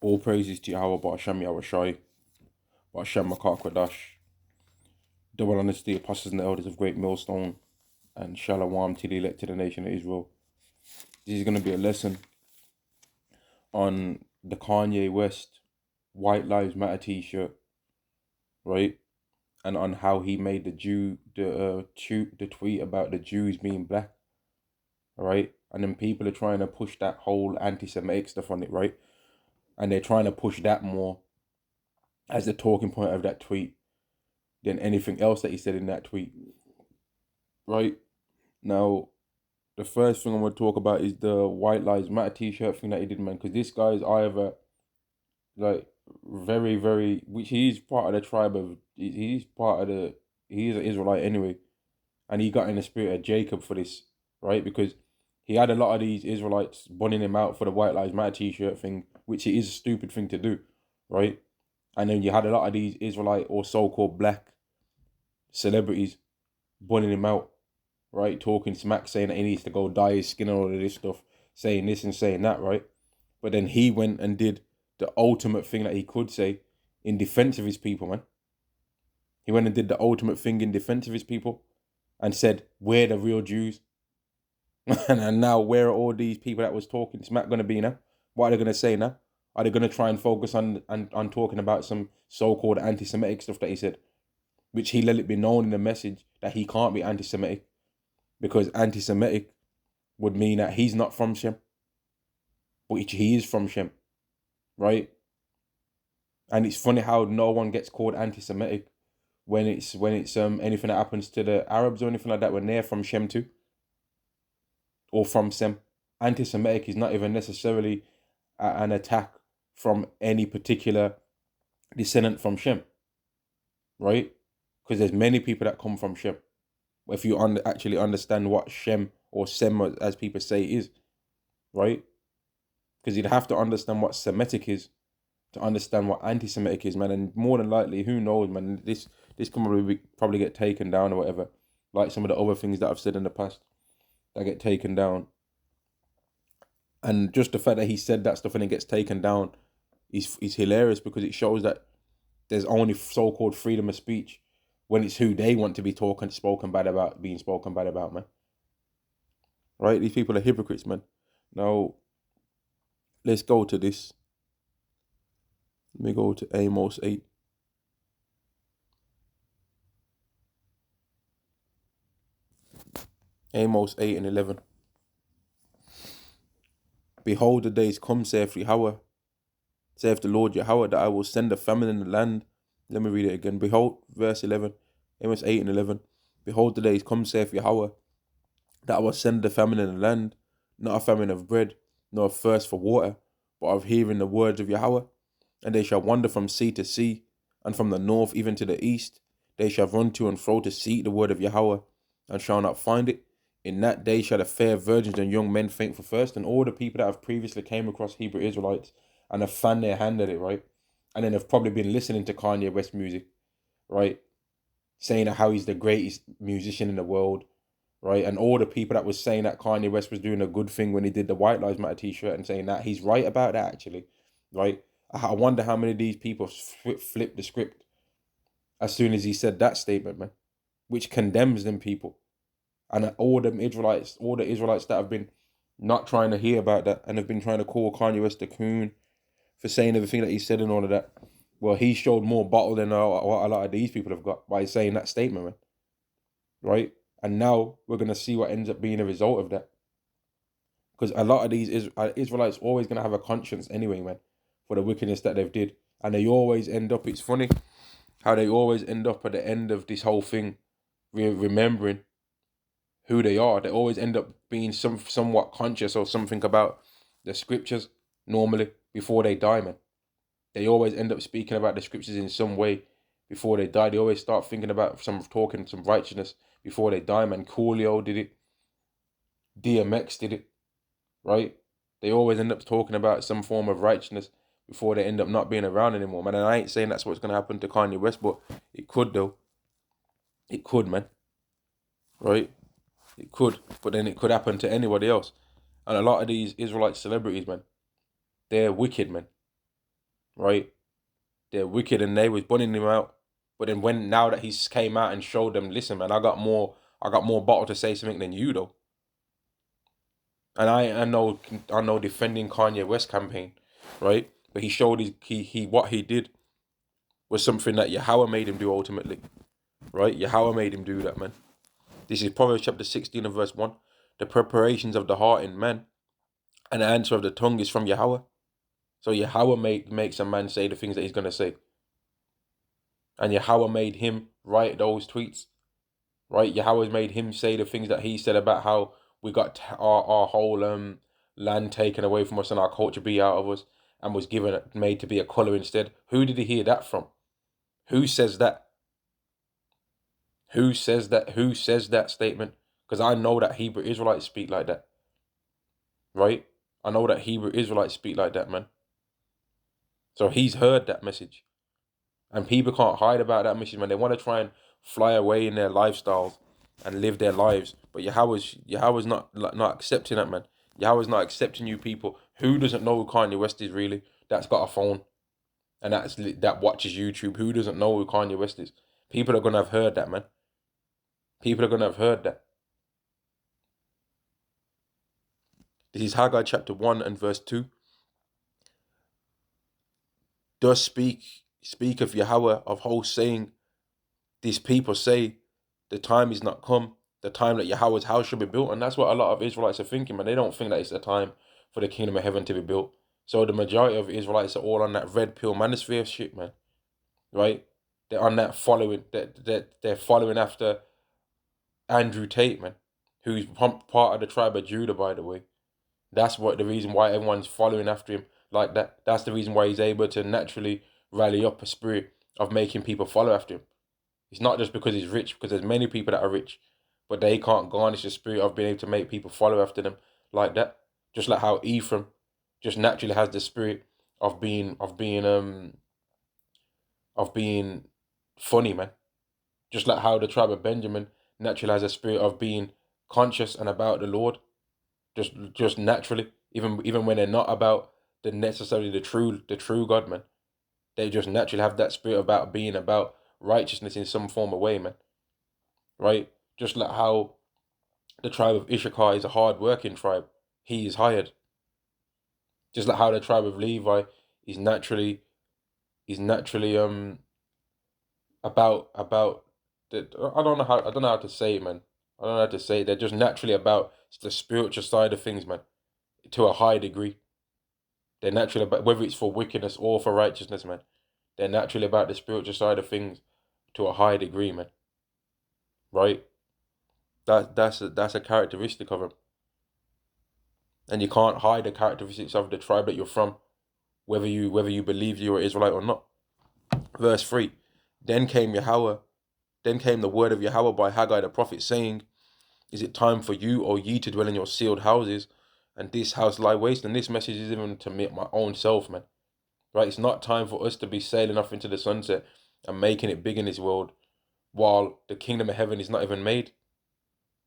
All praises to Yahweh, Ba'ashem Yahweh Shai, Ba'ashem Makar Kodash, double honors to the apostles and the elders of Great Millstone, and Shalom to the elected nation of Israel. This is going to be a lesson on the Kanye West White Lives Matter t-shirt, right? And on how he made the tweet about the Jews being black, right? And then people are trying to push that whole anti-Semitic stuff on it, right? And they're trying to push that more as the talking point of that tweet than anything else that he said in that tweet, right? Now, the first thing I'm going to talk about is the White Lives Matter t-shirt thing that he did, man, because this guy is either, like, very, very, which he's part of the tribe of, he's an Israelite anyway, and he got in the spirit of Jacob for this, right? Because he had a lot of these Israelites bunning him out for the White Lives Matter t-shirt thing, which it is a stupid thing to do, right? And then you had a lot of these Israelite or so-called black celebrities bunning him out, right? Talking smack, saying that he needs to go dye his skin and all of this stuff, saying this and saying that, right? But then he went and did the ultimate thing that he could say in defense of his people, man. He went and did the ultimate thing in defense of his people and said, we're the real Jews. And now where are all these people that was talking smack going to be now? What are they going to say now? Are they going to try and focus on talking about some so-called anti-Semitic stuff that he said? Which he let it be known in the message that he can't be anti-Semitic, because anti-Semitic would mean that he's not from Shem, but he is from Shem, right? And it's funny how no one gets called anti-Semitic when it's anything that happens to the Arabs or anything like that when they're from Shem too, or from Sem. Anti-Semitic is not even necessarily an attack from any particular descendant from Shem, right? Because there's many people that come from Shem. If you actually understand what Shem or Sem, as people say, is, right? Because you'd have to understand what Semitic is to understand what anti-Semitic is, man. And more than likely, who knows, man, this can probably get taken down or whatever, like some of the other things that I've said in the past that get taken down. And just the fact that he said that stuff and it gets taken down is hilarious, because it shows that there's only so-called freedom of speech when it's who they want to be being spoken bad about, man. Right? These people are hypocrites, man. Now, let's go to this. Let me go to Amos 8. Amos 8 and 11. Behold, the days come, saith Yahweh, saith the Lord Yahweh, that I will send a famine in the land. Let me read it again. Behold, verse 11. Amos 8 and 11. Behold, the days come, saith Yahweh, that I will send a famine in the land, not a famine of bread, nor a thirst for water, but of hearing the words of Yahweh. And they shall wander from sea to sea, and from the north even to the east. They shall run to and fro to seek the word of Yahweh, and shall not find it. In that day shall the fair virgins and young men faint for thirst, and all the people that have previously came across Hebrew Israelites and have fanned their hand at it, right? And then have probably been listening to Kanye West music, right? Saying how he's the greatest musician in the world, right? And all the people that was saying that Kanye West was doing a good thing when he did the White Lives Matter t-shirt and saying that he's right about that, actually, right? I wonder how many of these people flipped the script as soon as he said that statement, man, which condemns them people. And all the Israelites that have been not trying to hear about that and have been trying to call Kanye West a coon for saying everything that he said and all of that. Well, he showed more bottle than what a lot of these people have got by saying that statement, man. Right? And now we're going to see what ends up being a result of that. Because a lot of these Israelites always going to have a conscience anyway, man, for the wickedness that they've did. And they always end up, it's funny how they always end up at the end of this whole thing remembering who they are. They always end up being somewhat conscious or something about the scriptures normally before they die, man. They always end up speaking about the scriptures in some way before they die. They always start thinking about some righteousness before they die, man. Coolio did it. DMX did it, right? They always end up talking about some form of righteousness before they end up not being around anymore, man. And I ain't saying that's what's going to happen to Kanye West, but it could, though. It could, man. Right? It could. But then it could happen to anybody else. And a lot of these Israelite celebrities, man, they're wicked, man. right? They're wicked and they was bunning him out. But then now that he's came out and showed them, listen, man, I got more bottle to say something than you though. And I know defending Kanye West campaign, right? But he showed he what he did was something that Yahweh made him do ultimately, right? Yahweh made him do that, man. This is Proverbs chapter 16 and verse 1. The preparations of the heart in man and the answer of the tongue is from Yahweh. So Yahweh makes a man say the things that he's going to say. And Yahweh made him write those tweets, right? Yahweh made him say the things that he said about how we got our whole land taken away from us and our culture beat out of us and was made to be a colour instead. Who did he hear that from? Who says that? Who says that? Who says that statement? Because I know that Hebrew Israelites speak like that, right? I know that Hebrew Israelites speak like that, man. So he's heard that message. And people can't hide about that message, man. They want to try and fly away in their lifestyles and live their lives. But Yahweh's not accepting that, man. Yahweh's not accepting you people. Who doesn't know who Kanye West is really? That's got a phone and that watches YouTube. Who doesn't know who Kanye West is? People are gonna have heard that, man. People are gonna have heard that. This is Haggai chapter 1 and verse 2. Thus speak of Yahweh of hosts, saying, these people say the time is not come, the time that Yahweh's house should be built. And that's what a lot of Israelites are thinking, man. They don't think that it's the time for the kingdom of heaven to be built. So the majority of Israelites are all on that red pill manosphere shit, man. Right? They're on that following, they're following after Andrew Tate, man, who's part of the tribe of Judah, by the way. That's what the reason why everyone's following after him like that. That's the reason why he's able to naturally rally up a spirit of making people follow after him. It's not just because he's rich, because there's many people that are rich, but they can't garnish the spirit of being able to make people follow after them like that. Just like how Ephraim just naturally has the spirit of being funny, man. Just like how the tribe of Benjamin naturally has a spirit of being conscious and about the Lord. Just naturally, even when they're not about the true God, man. They just naturally have that spirit about being about righteousness in some form of way, man. Right? Just like how the tribe of Issachar is a hard-working tribe. He is hired. Just like how the tribe of Levi is naturally about the, I don't know how to say it, man. I don't know how to say it. They're just naturally about the spiritual side of things, man, to a high degree. They're naturally about, whether it's for wickedness or for righteousness, man. They're naturally about the spiritual side of things to a high degree, man. Right? That's a characteristic of them. And you can't hide the characteristics of the tribe that you're from, whether you believe you're an Israelite or not. Verse 3. Then came the word of Yahweh by Haggai the prophet, saying, is it time for you, O ye, to dwell in your sealed houses, and this house lie waste? And this message is even to me, my own self, man. Right? It's not time for us to be sailing off into the sunset and making it big in this world while the kingdom of heaven is not even made.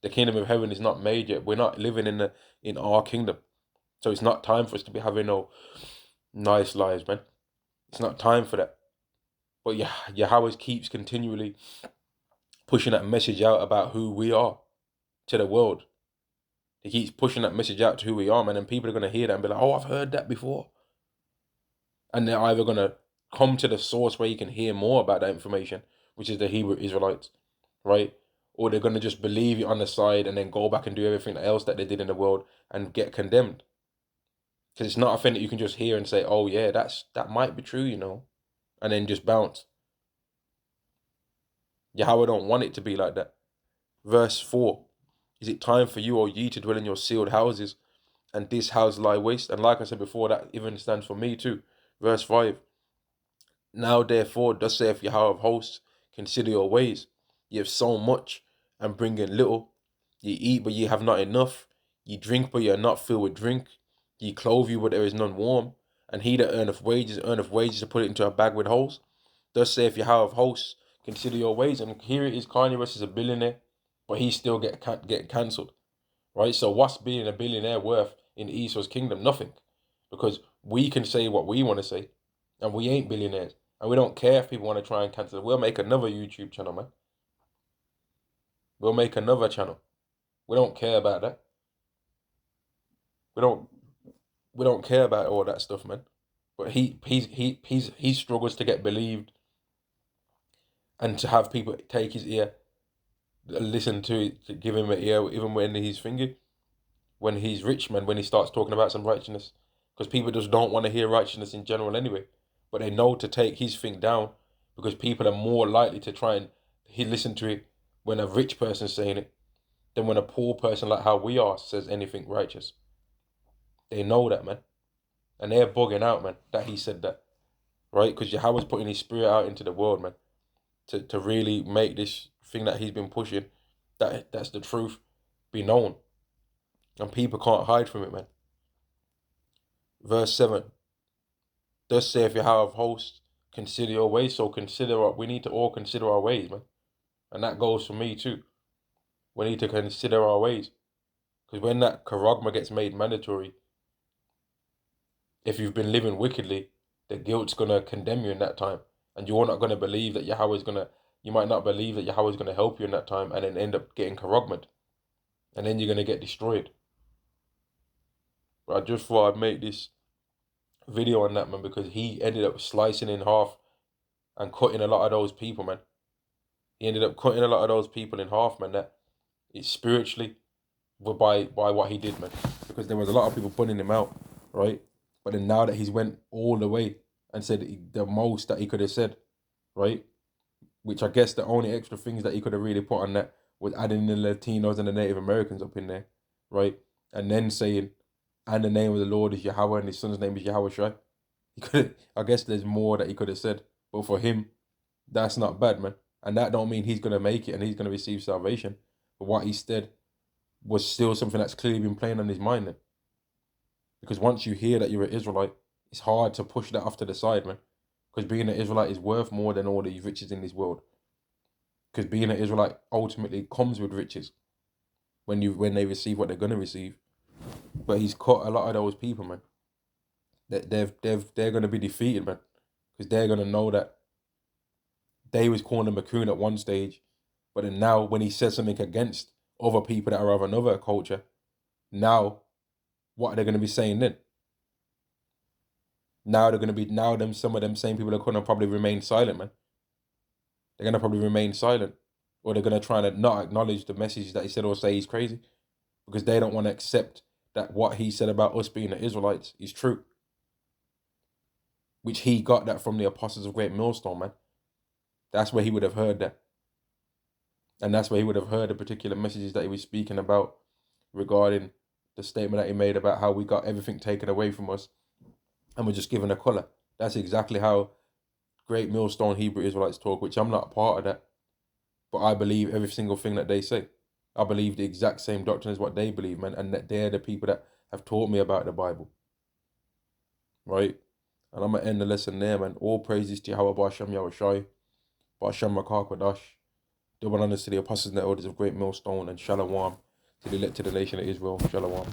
The kingdom of heaven is not made yet. We're not living in our kingdom. So it's not time for us to be having no nice lives, man. It's not time for that. But Yahweh keeps continually pushing that message out about who we are to the world. He keeps pushing that message out to who we are, man. And people are going to hear that and be like, oh, I've heard that before. And they're either going to come to the source where you can hear more about that information, which is the Hebrew Israelites, right? Or they're going to just believe it on the side and then go back and do everything else that they did in the world and get condemned. Because it's not a thing that you can just hear and say, oh yeah, that might be true, you know, and then just bounce. Yahweh don't want it to be like that. Verse 4. Is it time for you, O ye, to dwell in your sealed houses, and this house lie waste? And like I said before, that even stands for me too. Verse 5. Now therefore, thus saith Yahweh of hosts, consider your ways. Ye have sown much, and bring in little. Ye eat, but ye have not enough. Ye drink, but ye are not filled with drink. Ye clothe you, but there is none warm. And he that earneth wages to put it into a bag with holes. Thus saith Yahweh of hosts, consider your ways. And here it is, Kanye West is a billionaire, but he still get cancelled. Right? So what's being a billionaire worth in Esau's kingdom? Nothing. Because we can say what we want to say. And we ain't billionaires. And we don't care if people want to try and cancel it. We'll make another YouTube channel, man. We'll make another channel. We don't care about that. We don't care about all that stuff, man. But he struggles to get believed and to have people take his ear, listen to it, to give him an ear, even when he's thinking, when he's rich, man, when he starts talking about some righteousness. Because people just don't want to hear righteousness in general anyway. But they know to take his thing down because people are more likely to try and listen to it when a rich person's saying it than when a poor person like how we are says anything righteous. They know that, man. And they're bugging out, man, that he said that. Right? Because Yahweh's putting his spirit out into the world, man, to really make this thing that he's been pushing, that's the truth, be known. And people can't hide from it, man. Verse 7. Thus saith Yahweh of hosts, consider your ways. So we need to all consider our ways, man. And that goes for me too. We need to consider our ways. Because when that charagma gets made mandatory, if you've been living wickedly, the guilt's going to condemn you in that time. And you're not going to believe that you might not believe that Yahweh's going to help you in that time and then end up getting charagma. And then you're going to get destroyed. But I just thought I'd make this video on that, man, because he ended up slicing in half and cutting a lot of those people, man. He ended up cutting a lot of those people in half, man, that it's spiritually by what he did, man. Because there was a lot of people putting him out, right? But then now that he's went all the way and said the most that he could have said, right? Which I guess the only extra things that he could have really put on that was adding the Latinos and the Native Americans up in there, right? And then saying, and the name of the Lord is Yahweh and his son's name is Yahweh Shai. I guess there's more that he could have said. But for him, that's not bad, man. And that don't mean he's going to make it and he's going to receive salvation. But what he said was still something that's clearly been playing on his mind then. Because once you hear that you're an Israelite, it's hard to push that off to the side, man. Because being an Israelite is worth more than all the riches in this world. Because being an Israelite ultimately comes with riches when they receive what they're going to receive. But he's caught a lot of those people, man. They're going to be defeated, man. Because they're going to know that they was calling him a coon at one stage. But then now when he says something against other people that are of another culture, now what are they going to be saying then? Now some of them same people are going to probably remain silent, man. They're going to probably remain silent. Or they're going to try to not acknowledge the message that he said or say he's crazy. Because they don't want to accept that what he said about us being the Israelites is true. Which he got that from the apostles of Great Millstone, man. That's where he would have heard that. And that's where he would have heard the particular messages that he was speaking about regarding the statement that he made about how we got everything taken away from us and we're just given a colour. That's exactly how Great Millstone Hebrew Israelites talk, which I'm not a part of that. But I believe every single thing that they say. I believe the exact same doctrine as what they believe, man, and that they're the people that have taught me about the Bible. Right? And I'm going to end the lesson there, man. All praises to Yahweh Ba'Shem Yahweh Shai, Ba'Shem Rakah Kodash. Double honors to the apostles and the elders of Great Millstone, and Shalom to the nation of Israel. Shalom.